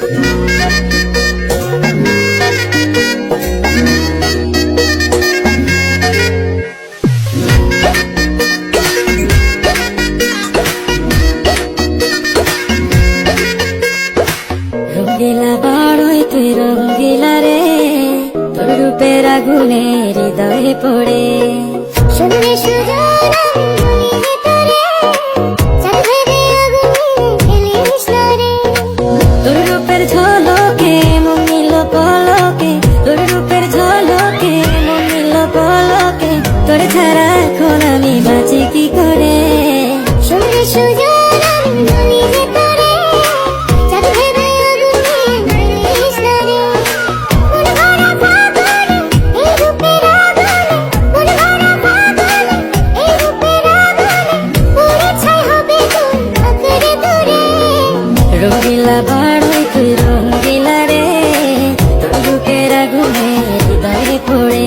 রঙ্গিলা বড়ই তুই রঙ্গিলা রে, তোর রূপের আগুনে হৃদয়ে পড়ে। শুনলে সুজন তোর রূপের ঝলকে মন নিল পলকে, তোর রূপের ঝলকে মন নিল পলকে, তোর ছাড়া এখন আমি বাঁচি কি করে। শুনলে সুজন রঙ্গিলা বড়ই তুই রঙ্গিলা রে, তোর রূপের আগুনে হৃদয়ে পড়ে।